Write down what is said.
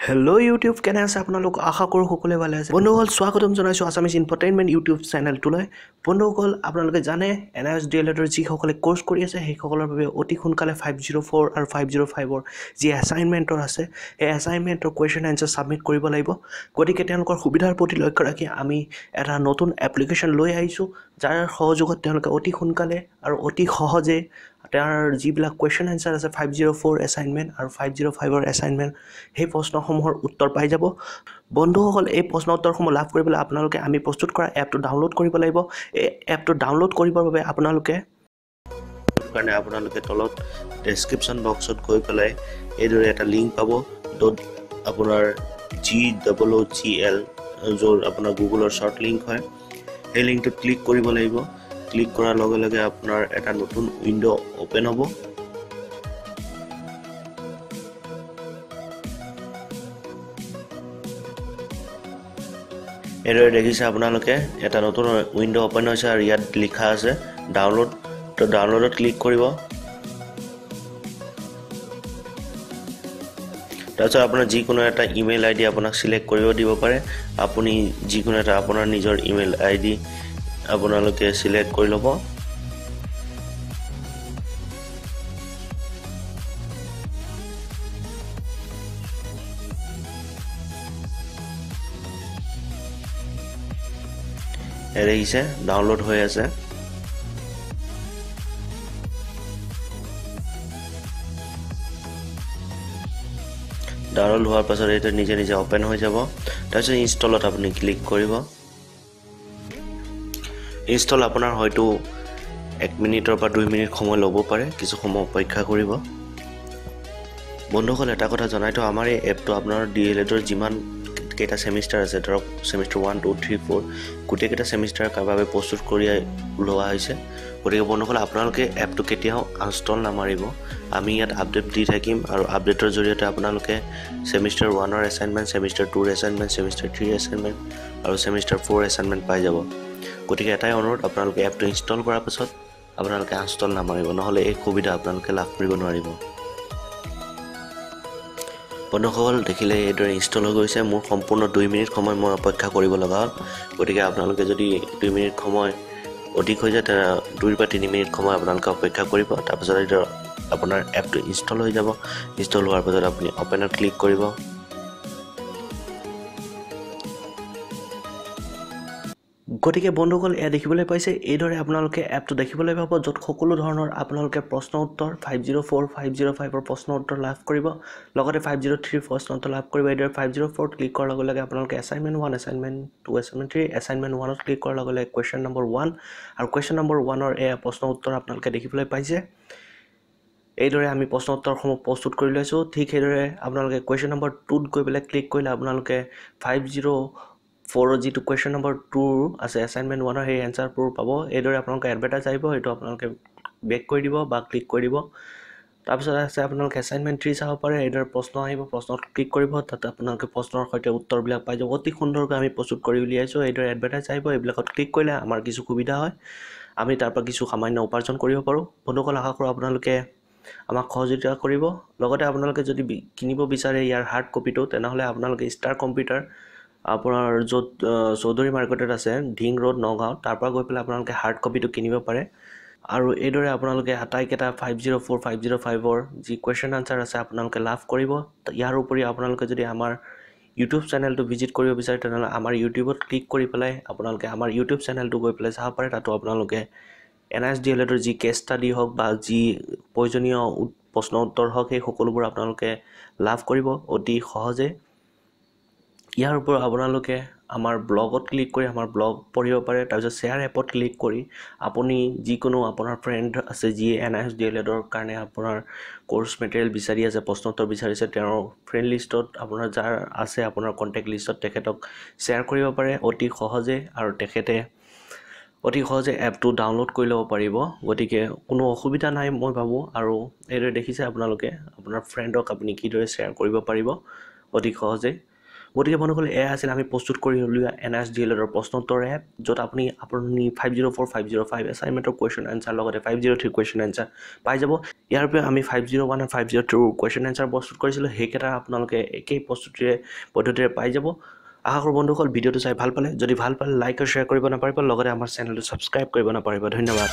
Hello YouTube, কেনে আছে আপোনালোক আশা কৰো সকলোৱে ভালে আছে বন্ধুসকল স্বাগতম জনাইছো আসামিজ ইনফৰটেইনমেন্ট ইউটিউব চেনেলটোলৈ বন্ধুসকল আপোনালোকে জানে NISDL ৰ যি সকলে কোৰ্স কৰি আছে সেই সকলৰ বাবে অতি সোনকালে 504 আৰু 505 ৰ যি অ্যাসাইনমেন্টৰ আছে এই অ্যাসাইনমেন্টৰ কোৱেশ্চন আনসাৰ সাবমিট কৰিব লাগিব গতিকে তেওঁলোকৰ সুবিধাৰ প্ৰতি লক্ষ্য ৰাখি আমি এটা নতুন এপ্লিকেশন লৈ আহিছো যাৰ সহযোগত তেওঁলোকে অতি সোনকালে আৰু অতি সহজে তাৰ যিবিলাক কোৱেশ্চন আনসাৰ আছে 504 অ্যাসাইনমেন্ট আৰু 505 ৰ অ্যাসাইনমেন্ট সেই প্ৰশ্নসমূহৰ উত্তৰ পাই যাব বন্ধুসকল এই প্ৰশ্ন উত্তৰসমূহ লাভ কৰিবলৈ আপোনালোকে আমি প্ৰস্তুত কৰা এপটো ডাউনলোড কৰিব লাগিব এই এপটো ডাউনলোড কৰিবৰ বাবে আপোনালোকে তলত ডেসক্ৰিপচন বক্সত গৈ পেলাই এইদৰে এটা লিংক পাব য'ত আপোনাৰ GOOGL য'ৰ আপোনাৰ গুগলৰ শৰ্ট লিংক হয় এই লিংকটো ক্লিক কৰিব লাগিব ক্লিক কৰাৰ লগে লগে আপোনাৰ এটা নতুন উইন্ডো ওপেন হ'ব এৰে দেখিছে আপোনালোকে এটা নতুন উইন্ডো ওপেন হৈছে আৰু ইয়াত লিখা আছে ডাউনলোড তো ডাউনলোডত ক্লিক কৰিব তাৰপিছত আপোনাৰ যিকোনো এটা ইমেইল আইডি আপোনাক সিলেক্ট কৰিব দিব পাৰে আপুনি যিকোনো এটা আপোনাৰ নিজৰ ইমেইল আইডি আপোনালোকে সিলেক্ট কৰি ল'ব এৰেইছে ডাউনলোড হৈ আছে ডাউনলোড হোৱাৰ পাছত এটা নিজে নিজে ওপেন হৈ যাব তাৰপিছত ইনষ্টলত আপুনি ক্লিক কৰিব ইনষ্টল আপোনাৰ হয়তো 1 মিনিটৰ পৰা 2 মিনিট সময় ল'ব পাৰে কিছু সময় অপেক্ষা কৰিব বন্ধুসকল এটা কথা জনাইতো আমাৰ এই এপটো আপোনাৰ DLED ৰ যিমান কেটা সেমিস্টাৰ আছে ধৰক সেমিস্টাৰ 1 2 3 4 গোটেই কেটা সেমিস্টাৰ কাৰবাবে প্ৰস্তুত কৰি লোৱা হৈছে গতিকে বন্ধুসকল আপোনালোকে এপটো কেতিয়াও ইনষ্টল নামাৰিব আমি ইয়াত আপডেট দি থাকিম আৰু আপডেটৰ জৰিয়তে আপোনালোকে সেমিস্টাৰ 1 ৰ অ্যাসাইনমেন্ট সেমিস্টাৰ 2 ৰ অ্যাসাইনমেন্ট সেমিস্টাৰ 3 ৰ অ্যাসাইনমেন্ট আৰু সেমিস্টাৰ 4 ৰ অ্যাসাইনমেন্ট পাই যাব গতিকে এটাই অনুৰোধ আপোনালোকে এপটো ইনষ্টল কৰাৰ পাছত আপোনালোকে ইনষ্টল নামাৰিব নহলে এই সুবিধা আপোনালোকে লাভ কৰিব নোৱাৰিব বন্ধুসকল দেখিলে এইদৰে ইনষ্টল হৈ গৈছে মোৰ সম্পূৰ্ণ 2 মিনিট সময় মই অপেক্ষা কৰিব লগা হ'ল গতিকে আপোনালোকে যদি 2 মিনিট সময় অধিক হৈ যায় তেনে 2 বা 3 মিনিট সময় আপোনালোকে অপেক্ষা কৰিব তাৰপিছত এইটো আপোনাৰ এপটো ইনষ্টল হৈ যাব ইনষ্টল হোৱাৰ পাছত আপুনি ওপেনত ক্লিক কৰিব গতিকে বন্ধুসকল এ দেখিবলৈ পাইছে এইদৰে আপোনালোকে এপটো দেখিবলৈ পাব য'ত সকলো ধৰণৰ আপোনালোকে প্ৰশ্ন উত্তৰ 504 505 ৰ প্ৰশ্ন উত্তৰ লাভ কৰিব লগতে 503 প্ৰশ্ন উত্তৰ লাভ কৰিব এইদৰে 504 ক্লিক কৰাৰ লগে লগে আপোনালোকে অ্যাসাইনমেন্ট 1 অ্যাসাইনমেন্ট 2 অ্যাসাইনমেন্ট 3 অ্যাসাইনমেন্ট 1 ত ক্লিক কৰাৰ লগে লগে কোৱেশ্চন নম্বৰ 1 আৰু কোৱেশ্চন নম্বৰ 1 ৰ এই প্ৰশ্ন উত্তৰ আপোনালোকে দেখিবলৈ পাইছে এইদৰে আমি প্ৰশ্ন উত্তৰসমূহ প্ৰস্তুত কৰি লৈছো ঠিক এইদৰে আপোনালোকে কোৱেশ্চন নম্বৰ 2 ত গৈ পেলাই ক্লিক কৰিলে আপোনালোকে 504 যিটো কোৱেশ্চন নম্বৰ 2 আছে অ্যাসাইনমেন্ট 1 ৰ সেই এনসাৰবোৰ পাব এইদৰে আপোনালোকে এডভাৰটাইজ আহিব এটো আপোনালোকে বেক কৰি দিব বা ক্লিক কৰি দিব তাৰপিছত আছে আপোনালোকে অ্যাসাইনমেন্ট 3 চাব পাৰে এইদৰে প্ৰশ্ন আহিব প্ৰশ্নত ক্লিক কৰিব তাতে আপোনালোকে প্ৰশ্নৰ সৈতে উত্তৰবিলাক পাই যাব অতি সুন্দৰকৈ আমি প্ৰস্তুত কৰি উলিয়াইছো এইদৰে এডভাৰটাইজ আহিব এইবিলাকত ক্লিক কৰিলে আমাৰ কিছু সুবিধা হয় আমি তাৰ পৰা কিছু সামান্য উপাৰ্জন কৰিব পাৰো বন্ধুসকল আশা কৰো আপোনালোকে আমাক সহযোগিতা কৰিব লগতে আপোনালোকে যদি কিনিব বিচাৰে ইয়াৰ হাৰ্ড কপিটো তেনেহলে আপোনালোকে ষ্টাৰ কম্পিউটাৰ আপোনাৰ য'ত চৌধুৰী মাৰ্কেটত আছে ঢিং ৰোড নগাঁও তাৰ পৰা গৈ পেলাই আপোনালোকে হাৰ্ড কপিটো কিনিব পাৰে আৰু এইদৰে আপোনালোকে আটাইকেটা 504 505 ৰ যি কোৱেশ্চন আনসাৰ আছে আপোনালোকে লাভ কৰিব ইয়াৰ উপৰি আপোনালোকে যদি আমাৰ ইউটিউব চেনেলটো ভিজিট কৰিব বিচাৰে তেনেহলে আমাৰ ইউটিউবত ক্লিক কৰি পেলাই আপোনালোকে আমাৰ ইউটিউব চেনেলটো গৈ পেলাই চাব পাৰে তাতো আপোনালোকে NISDL ৰ যি কেছ ষ্টাডি হওক বা যি প্ৰয়োজনীয় প্ৰশ্ন উত্তৰ হওক সেই সকলোবোৰ আপোনালোকে লাভ কৰিব অতি সহজে ইয়াৰ উপৰি আপোনালোকে আমাৰ ব্লগত ক্লিক কৰি আমাৰ ব্লগ পঢ়িব পাৰে তাৰপিছত শেয়াৰ এপত ক্লিক কৰি আপুনি যিকোনো আপোনাৰ ফ্ৰেণ্ড আছে যি NISDL ৰ কাৰণে আপোনাৰ কোৰ্স মেটেৰিয়েল বিচাৰি আছে প্ৰশ্ন উত্তৰ বিচাৰিছে তেওঁৰ ফ্ৰেণ্ড লিষ্টত আপোনাৰ যাৰ আছে আপোনাৰ কন্টাক্ট লিষ্টত তেখেতক শেয়াৰ কৰিব পাৰে অতি সহজে আৰু তেখেতে অতি সহজে এপটো ডাউনলোড কৰি ল'ব পাৰিব গতিকে কোনো অসুবিধা নাই মই ভাবো আৰু এইদৰে দেখিছে আপোনালোকে আপোনাৰ ফ্ৰেণ্ডক আপুনি কিদৰে শেয়াৰ কৰিব পাৰিব অতি সহজে গতিকে বন্ধুসকল এয়া আছিল আমি প্ৰস্তুত কৰি উলিওৱা NSDLৰ প্ৰশ্ন উত্তৰ এপ য'ত আপুনি 504 505 এছাইনমেণ্টৰ কুৱেশ্যন এনচাৰ লগতে 503 কুৱেশ্যন এনচাৰ পাই যাব ইয়াৰ উপৰিও আমি 501 আৰু 502 কুৱেশ্যন এনচাৰ প্ৰস্তুত কৰিছিলোঁ সেইকেইটা আপোনালোকে একেই প্ৰস্তুতিৰে পদ্ধতিৰে পাই যাব আশা কৰোঁ বন্ধুসকল ভিডিঅ'টো চাই ভাল পালে যদি ভাল পালে লাইক আৰু শ্বেয়াৰ কৰিব নাপাহৰিব লগতে আমাৰ চেনেলটো ছাবস্ক্ৰাইব কৰিব নাপাহৰিব ধন্যবাদ